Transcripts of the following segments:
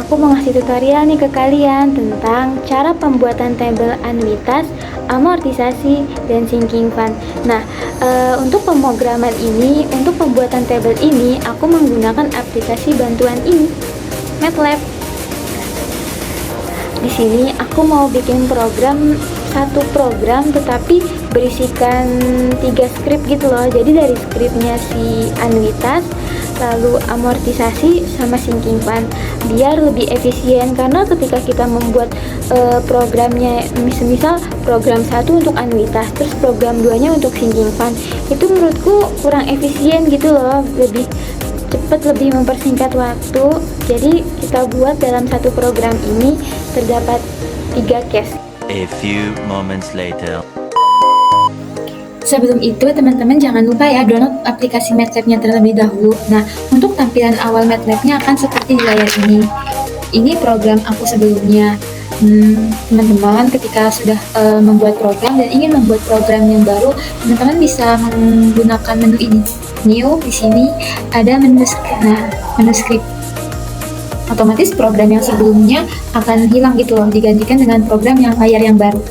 aku mau ngasih tutorial nih ke kalian tentang cara pembuatan tabel anuitas, amortisasi, dan sinking fund. Nah, untuk pemrograman ini, untuk pembuatan tabel ini, aku menggunakan aplikasi bantuan ini, MATLAB. Di sini aku mau bikin satu program tetapi berisikan 3 script gitu loh. Jadi dari scriptnya si anuitas, lalu amortisasi sama sinking fund, biar lebih efisien. Karena ketika kita membuat programnya, misal program 1 untuk anuitas, terus program 2 nya untuk sinking fund, itu menurutku kurang efisien gitu loh, lebih cepat, lebih mempersingkat waktu. Jadi kita buat dalam satu program ini terdapat 3 case. A few moments later. Sebelum itu teman-teman jangan lupa ya download aplikasi MATLAB-nya terlebih dahulu. Nah, untuk tampilan awal MATLAB-nya akan seperti di layar ini. Ini program aku sebelumnya. Teman-teman ketika sudah membuat program dan ingin membuat program yang baru, teman-teman bisa menggunakan menu ini. New, di sini ada menu script. Nah, menu script. Otomatis program yang sebelumnya akan hilang gitu loh, digantikan dengan program yang layar yang baru.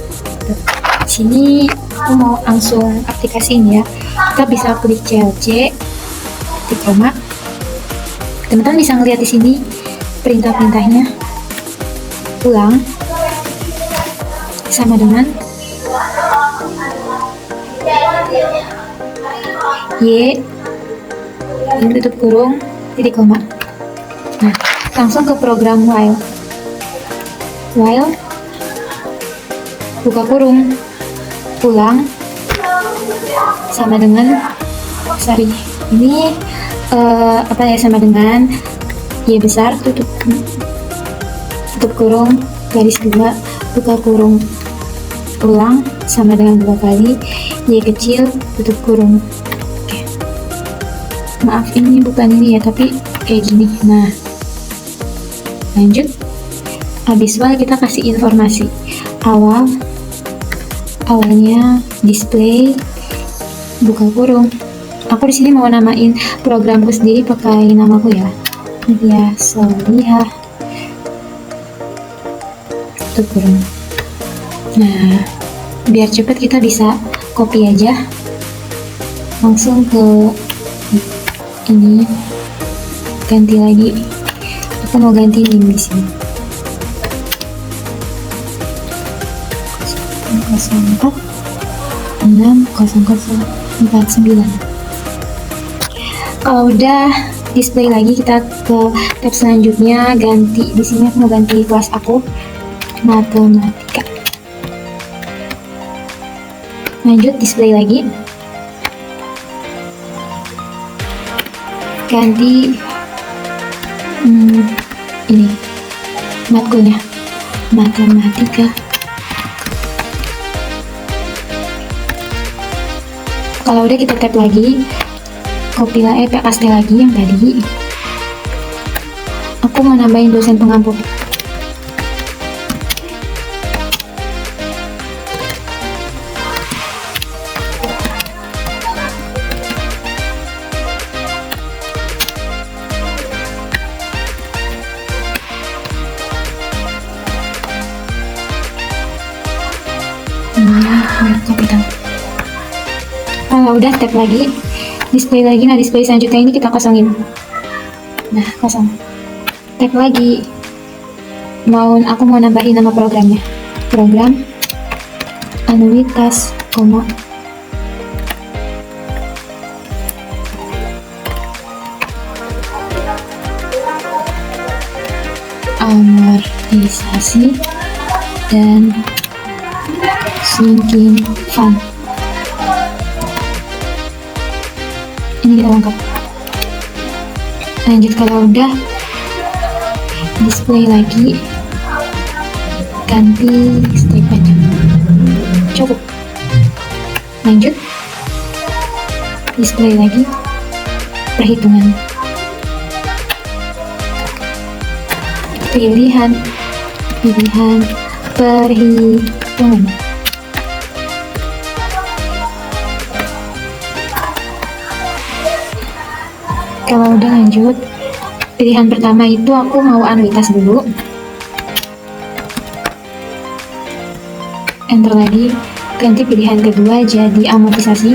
Di sini aku mau langsung aplikasiin ya. Kita bisa klik CLC, titik koma. Teman-teman bisa ngeliat di sini perintah-perintahnya. Ulang sama dengan Y, ini tutup kurung, titik koma. Nah, langsung ke program while, buka kurung, ulang sama dengan ini sama dengan Y besar, tutup kurung, garis 2, buka kurung, ulang sama dengan 2 kali, Y kecil, tutup kurung. Oke. Maaf ini bukan ini ya, tapi kayak gini. Nah, lanjut. Habis while kita kasih informasi awalnya display, buka kurung. Aku di sini mau namain programku sendiri pakai namaku ya, Media Solihah, tutup kurung. Nah, biar cepat kita bisa copy aja langsung ke ini, ganti lagi. Aku mau ganti NIM di sini. 04 60049. Kalau udah display lagi, kita ke tab selanjutnya, ganti. Di sini aku mau ganti kelas aku matematika. Lanjut, display lagi, ganti ini matkulnya matematika. Kalau udah kita tap lagi, copy paste lagi yang tadi. Aku mau nambahin dosen pengampu. Kalau udah tap lagi, display lagi. Nah, display selanjutnya ini kita kosongin. Nah, kosong. Tap lagi. Aku mau nambahin nama programnya. Program anuitas, amortisasi dan sinking fund. Ini kita lengkap. Lanjut, kalau udah display lagi, ganti step aja, cukup. Lanjut, display lagi perhitungan, pilihan perhitungan. Kalau udah lanjut, pilihan pertama itu aku mau anuitas dulu. Enter lagi, ganti pilihan kedua jadi amortisasi.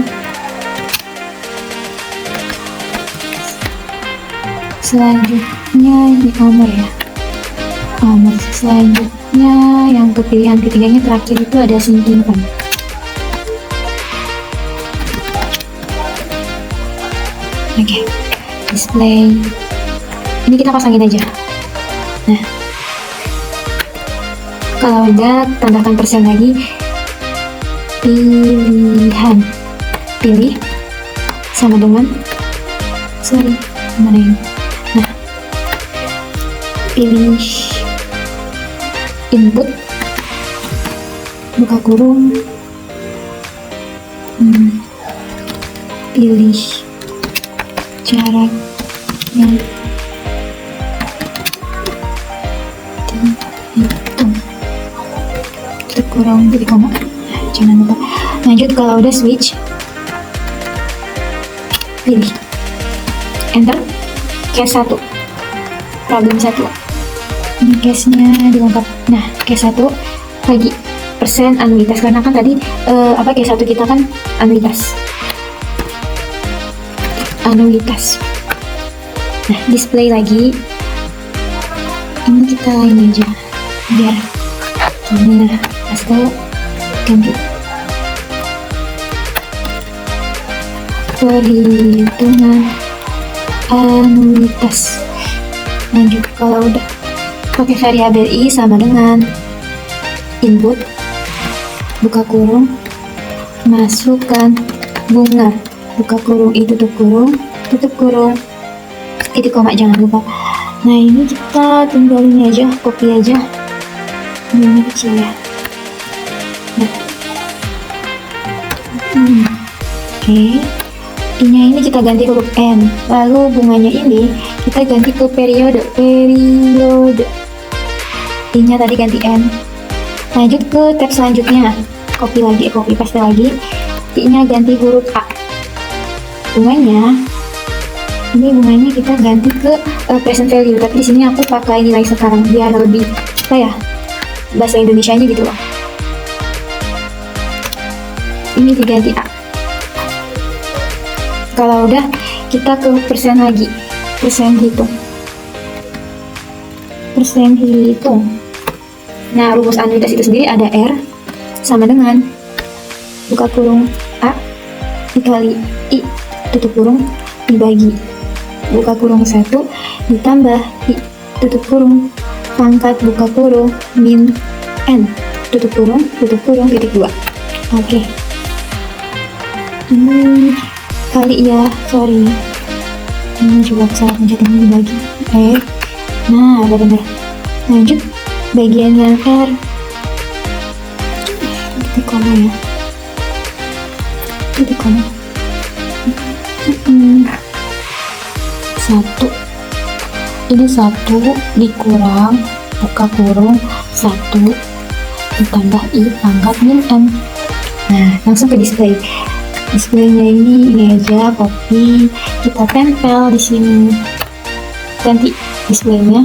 Selanjutnya ini amor ya. Amor. Selanjutnya yang ke pilihan ketiganya terakhir itu ada sinking fund. Oke, display. Ini kita pasangin aja. Nah, kalau udah tambahkan persen lagi. Pilihan, pilih sama dengan mana ini? Nah, pilih input, buka kurung, pilih jarak yang dihitung, tutup kurung, pilih koma. Jangan lupa. Lanjut, kalau udah switch, pilih enter, case 1, problem 1. Ini case-nya dilengkap. Nah, case 1 lagi persen anuitas, karena kan tadi case 1 kita kan anuitas. Nah, display lagi. Ini kita ini aja biar gini. Nah, paste, ganti perhitungan anuitas. Lanjut, kalau udah pakai variabel i sama dengan input, buka kurung, masukkan bunga, buka kurung, i tutup kurung, titik koma, jangan lupa. Nah, ini kita tinggal ini aja, copy aja, ini kecil ya. Nah, oke. I-nya ini kita ganti huruf N, lalu bunganya ini kita ganti ke periode. I-nya tadi ganti N. Lanjut ke tab selanjutnya, copy paste lagi. I-nya ganti huruf A. Bunganya kita ganti ke present value, tapi di sini aku pakai nilai sekarang biar lebih bahasa Indonesianya gitu loh. Ini diganti A. Kalau udah, kita ke persen lagi, persen hitung. Nah, rumus anuitas itu sendiri ada R sama dengan buka kurung A dikali I tutup kurung dibagi buka kurung 1 ditambah I tutup kurung pangkat buka kurung min N tutup kurung titik 2. Oke. Ini kali ya, sorry, ini juga salah pencet, ini dibagi nah udah bener. Lanjut, bagian yang R titik koma ya, titik koma 1, ini 1 dikurang buka kurung 1 ditambah I pangkat min N. Nah, langsung ke display. Displaynya ini aja, copy, kita tempel di sini. Ganti displaynya,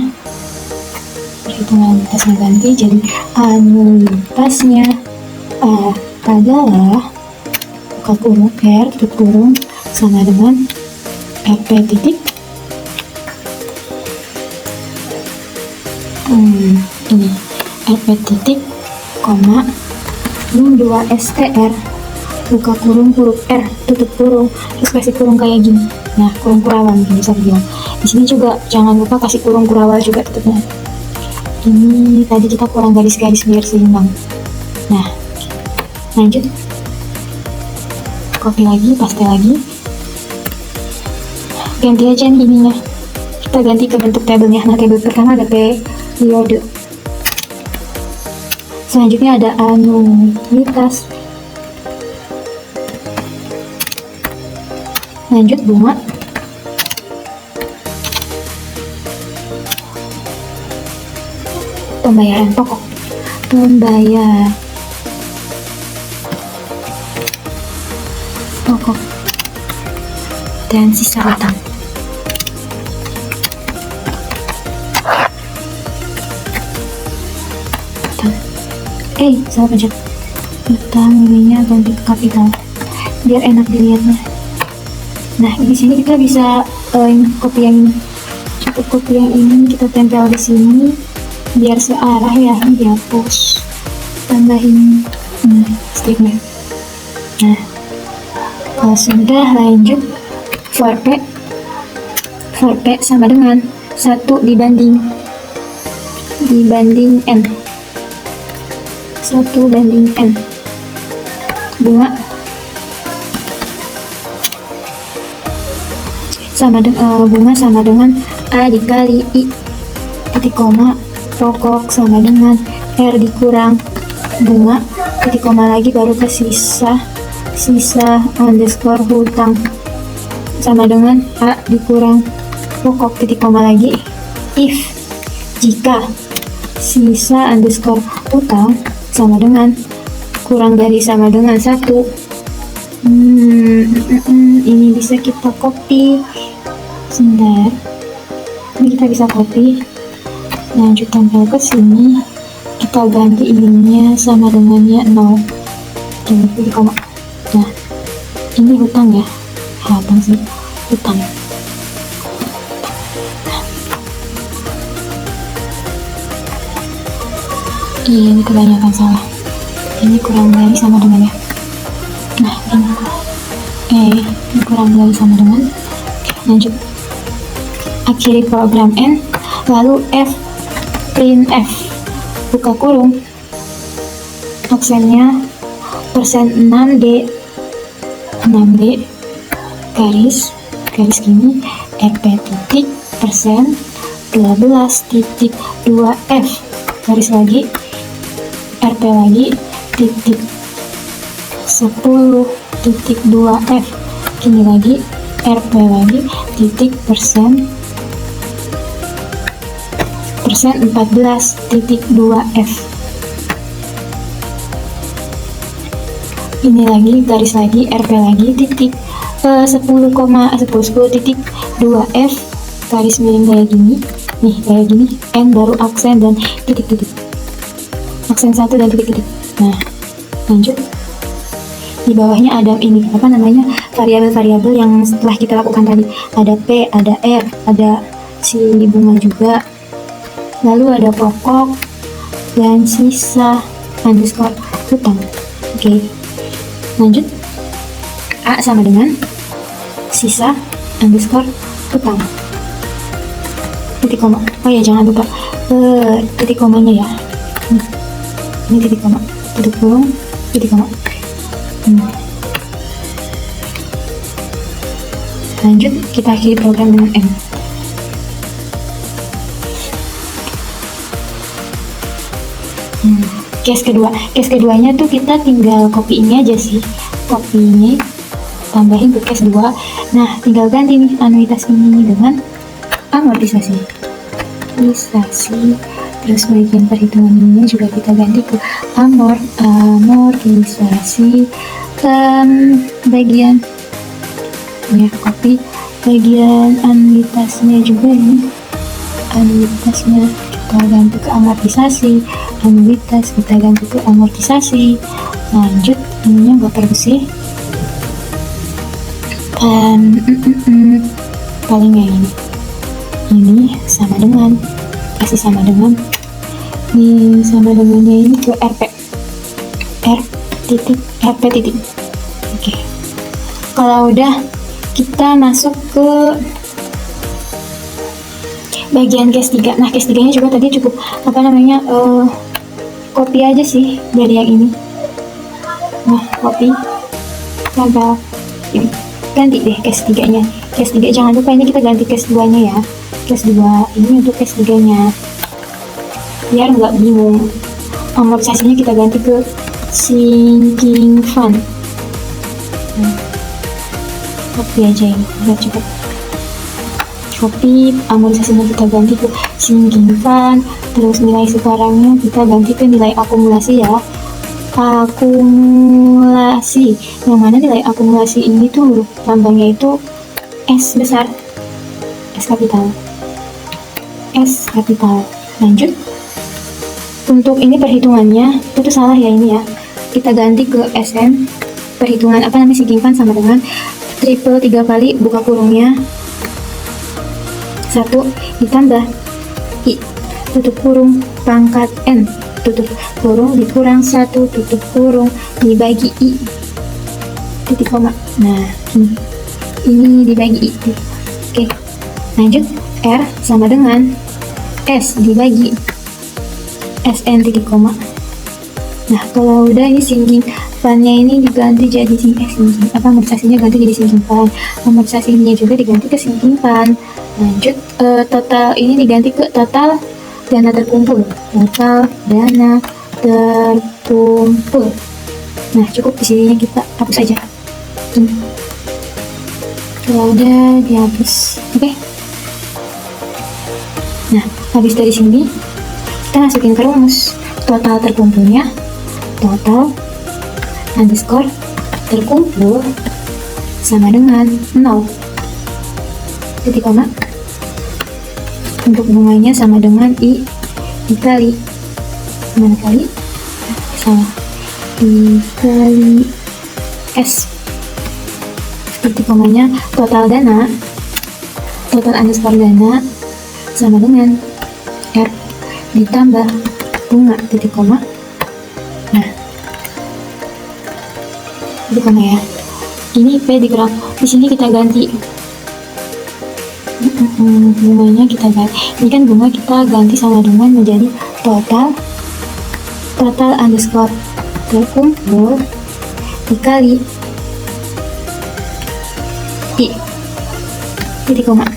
perhitungan anuitasnya ganti jadi anuitasnya adalah buka kurung R tutup kurung sama dengan RP titik ini RP titik koma 2 STR buka kurung huruf R tutup kurung terus kasih kurung kayak gini. Nah, kurung kurawal mungkin bisa dibilang. Di sini juga jangan lupa kasih kurung kurawal juga tutupnya. Ini tadi kita kurang garis-garis biar seimbang. Nah, lanjut, copy lagi, paste lagi, ganti aja ininya, kita ganti ke bentuk tabelnya. Nah, tabel pertama ada periode, selanjutnya ada anuitas, lanjut bunga, pembayaran pokok, dan sisa utang. utang. Salah pencet. Utang ininya ganti ke kapital biar enak dilihatnya. Nah, di sini kita bisa copy yang ini. Cukup copy yang ini kita tempel di sini biar searah ya. Dihapus. Tambahin stripnya. Nah, kalau sudah lanjut for P sama dengan 1 dibanding N. 1 banding N. Bunga sama dengan A dikali I titik koma, pokok sama dengan R dikurang bunga titik koma lagi baru ke sisa underscore hutang sama dengan A dikurang pokok titik koma lagi. If jika sisa underscore hutang sama dengan kurang dari sama dengan 1, ini bisa kita copy. Sebentar, ini kita bisa copy, lanjut tempel ke sini, kita ganti ininya sama dengannya 0. Jadi koma. Nah, ini hutang ya, hutang. Ini kebanyakan salah. Ini kurang dari sama dengan ya. Nah, ini kurang dari sama dengan. Lanjut. Akhiri program N, lalu print F, buka kurung, aksennya %6D, garis gini, RP titik persen 12.2F, garis lagi, RP lagi, titik 10.2F, gini lagi, RP lagi, titik persen 14.2F. Ini lagi, garis lagi, RP lagi, titik 10,2F, garis miring kayak gini, nih kayak gini, N baru aksen dan titik-titik. Aksen 1 dan titik-titik. Nah, lanjut. Di bawahnya ada ini, variabel-variabel yang setelah kita lakukan tadi. Ada P, ada R, ada si bunga juga. Lalu ada pokok dan sisa underscore hutang. Oke. Lanjut. A sama dengan sisa underscore hutang. Titik koma. Oh ya, jangan lupa titik komanya ya. Ini titik koma. Tutup kurung, titik koma. Lanjut, kita akhiri program dengan M. Case keduanya tuh kita tinggal copy ini aja sih, copy ini tambahin ke case 2. Nah, tinggal ganti nih anuitas ini dengan amortisasi. Terus bagian perhitungan ini juga kita ganti ke amortisasi. Bagian ya, copy bagian anuitasnya juga ini, anuitasnya kita ganti ke amortisasi, anuitas kita ganti ke amortisasi. Lanjut, ininya nggak perlu sih, paling yang ini sama dengan, kasih sama dengan, ini sama dengannya ini ke RP titik. Oke. Kalau udah, kita masuk ke bagian case 3. Nah, case 3 nya juga tadi cukup copy aja sih dari yang ini. Nah, copy, tempel ini, ganti deh case 3 nya. Case 3 jangan lupa ini kita ganti case 2 nya ya. Case 2 ini untuk case 3 nya, biar nggak bingung. Amortisasinya kita ganti ke sinking fund. Copy aja ini, biar cepet. Copy, amortisasinya kita ganti ke sinking fund. Terus nilai sekarangnya kita ganti ke nilai akumulasi ya. Akumulasi, yang mana nilai akumulasi ini tuh huruf lambangnya itu S besar, S kapital. Lanjut, Untuk ini perhitungannya itu salah ya, ini ya. Kita ganti ke SN. Perhitungan sinking fan sama dengan triple 3 kali buka kurungnya 1 ditambah I tutup kurung pangkat N tutup kurung dikurang 1 tutup kurung dibagi I titik koma. Nah, ini dibagi I. Oke, lanjut. R sama dengan S dibagi SN titik koma. Nah, kalau udah ini sinking fan-nya ini diganti jadi amortisasinya ganti jadi sinking fan, amortisasinya juga diganti ke sinking fan. Lanjut, total ini diganti ke total dana terkumpul. Total dana terkumpul. Nah, cukup di sininya kita hapus aja. Kalau udah dihapus, oke. Nah, habis dari sini kita masukin ke rumus total terkumpulnya, total underscore terkumpul sama dengan 0 titik koma. Untuk bunganya sama dengan I dikali mana kali? Salah, dikali S titik komanya. Total dana, total underscore dana sama dengan R ditambah bunga titik koma. Nah, titik koma ya. Ini P digerak. Di sini kita ganti bunganya, kita ganti. Ini kan bunga kita ganti sama dengan menjadi total underscore terkumpul dikali I titik koma.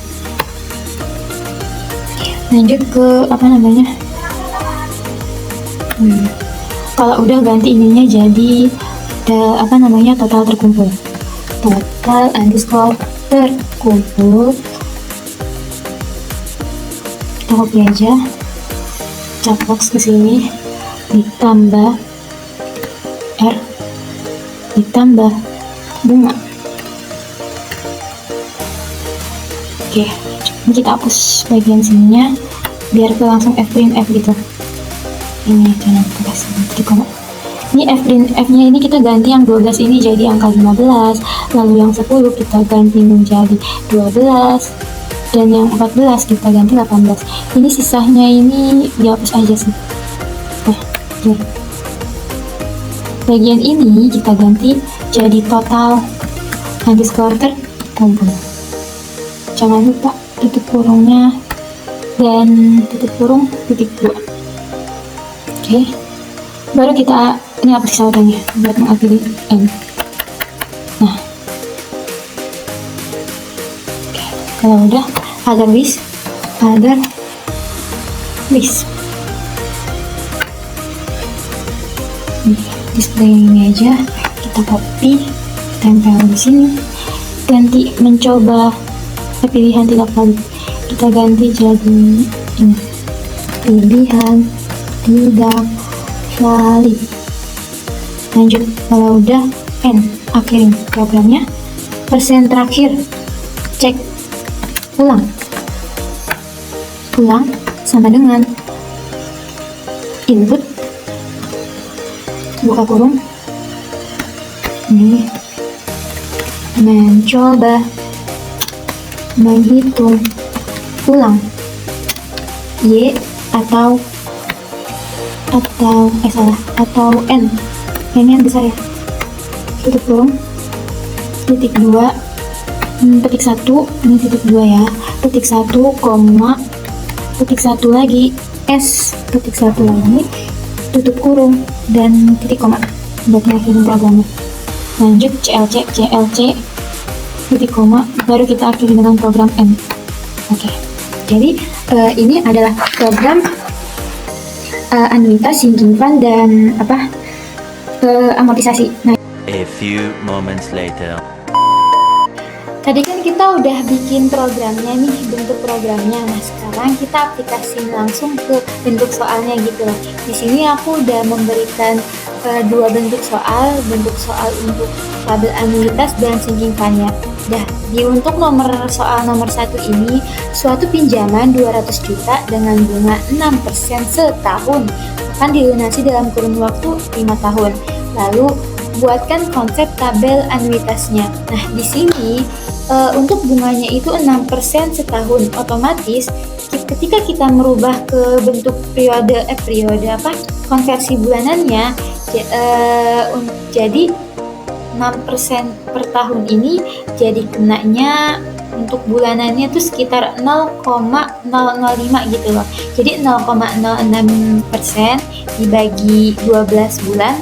Lanjut ke kalau udah ganti ininya jadi total terkumpul, total underscore terkumpul. Kita copy aja, capbox ke sini, ditambah R ditambah bunga. Oke, ini kita hapus bagian sininya biar ke langsung F print F gitu. Ini jangan kita kasih titik koma. Ini F print F nya ini kita ganti yang 12 ini jadi angka 15, lalu yang 10 kita ganti menjadi 12, dan yang 14 kita ganti 18. Ini sisanya ini dihapus aja sih. Nah, oke. Bagian ini kita ganti jadi total underscore terkumpul. Jangan lupa titik kurungnya dan titik kurung titik 2. Oke, baru kita ini hapus saudaranya buat mengakhiri N. Nah, oke. Kalau udah agar list display ini aja kita copy, tempel di sini, ganti mencoba pilihan tidak valid, kita ganti jadi ini, pilihan tidak valid. Lanjut, kalau udah N, akhirin programnya. Persen terakhir, cek ulang sama dengan input buka kurung ini mencoba menghitung ulang Y atau N yang besar ya, tutup kurung titik 2 petik 1 ini titik 2 ya, petik 1 koma petik 1 lagi S petik 1 lagi tutup kurung dan titik koma buat mengakhiri programnya. Lanjut CLC titik koma, baru kita akhiri dengan program N. Oke, jadi ini adalah program anuitas, sinking fund, dan amortisasi. Nah, A few moments later. tadi kan kita udah bikin programnya nih, bentuk programnya. Nah, sekarang kita aplikasiin langsung ke bentuk soalnya gitu loh. Di sini aku udah memberikan dua bentuk soal untuk tabel anuitas dan sinking fund-nya. Untuk soal nomor 1 ini, suatu pinjaman 200 juta dengan bunga 6% setahun akan dilunasi dalam kurun waktu 5 tahun. Lalu, buatkan konsep tabel anuitasnya. Nah, di sini untuk bunganya itu 6% setahun, otomatis ketika kita merubah ke bentuk konversi bulanannya, jadi 6% per tahun ini jadi kenanya untuk bulanannya tuh sekitar 0,005 gitu loh. Jadi 0,06% dibagi 12 bulan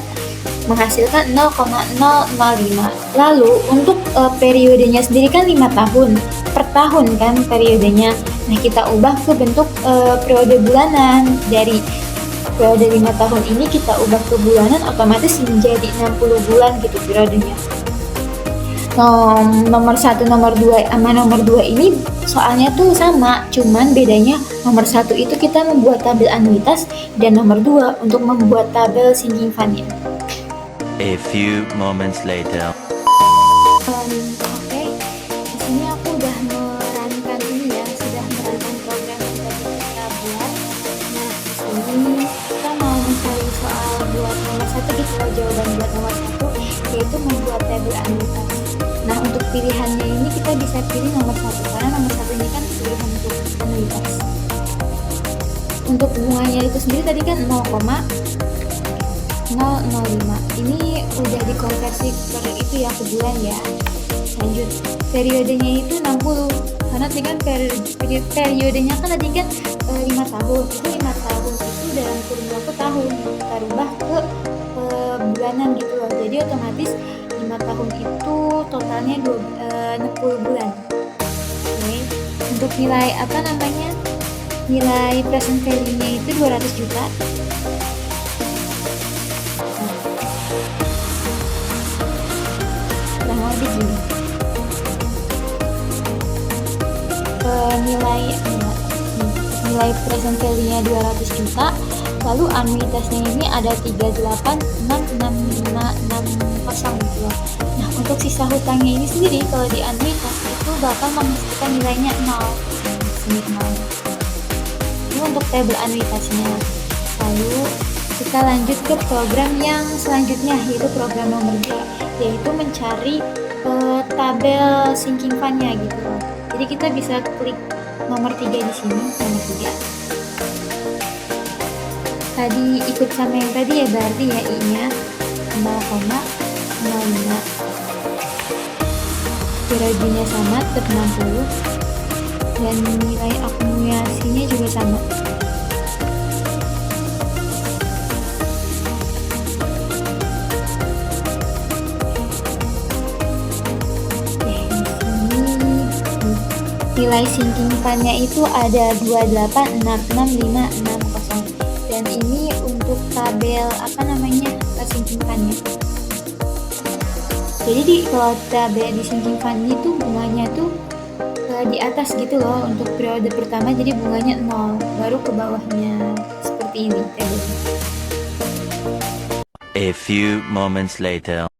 menghasilkan 0,005. Lalu untuk periodenya sendiri kan 5 tahun per tahun kan periodenya. Nah, kita ubah ke bentuk periode bulanan. Dari periode 5 tahun ini kita ubah ke bulanan, otomatis menjadi 60 bulan gitu periodenya. Nomor 1, nomor 2 sama nomor 2 ini soalnya tuh sama, cuman bedanya nomor 1 itu kita membuat tabel anuitas dan nomor 2 untuk membuat tabel sinking fund-nya. A few moments later. Oke, di sini aku udah merankan sudah merankan program yang tadi kita buat. Nah, di sini kita mau mencari soal buat nomor 1 gitu loh, jawaban buat nomor 1 yaitu membuat tabel anuitas. Nah, untuk pilihannya ini kita bisa pilih nomor 1 karena nomor 1 ini kan pilihan untuk anuitas. Untuk bunganya itu sendiri tadi kan 0,005. Ini udah dikonversi per itu ya, ke bulan ya. Lanjut, periodenya itu 60. Karena tadi kan periodenya kan tadi kan 5 tahun. Itu 5 tahun itu dalam kurun waktu tahun. Kita rubah ke bulanan gitu loh. Jadi otomatis 5 tahun itu totalnya 60 bulan. Oke. Untuk nilai nilai present value-nya itu 200 juta. Nilai present value-nya 200 juta, lalu anuitasnya ini ada 386660 gitu loh. Nah, untuk sisa hutangnya ini sendiri kalau di anuitas itu bakal menghasilkan nilainya 0. Sini 0. Ini untuk tabel anuitasnya. Lalu kita lanjut ke program yang selanjutnya, yaitu program nomor 2, yaitu mencari tabel sinking fund-nya gitu loh. Jadi kita bisa klik nomor 3 di sini, nomor 3. Tadi ikut sama yang tadi ya, berarti ya I-nya 0,05. Periodenya sama, tetap 60. Dan nilai akumulasinya juga sama. Nilai sinking fund-nya itu ada 2866560, dan ini untuk tabel sinking fund-nya. Jadi kalau tabel di sinking fund itu bunganya tuh di atas gitu loh untuk periode pertama, jadi bunganya 0, baru ke bawahnya seperti ini tabelnya. A few moments later.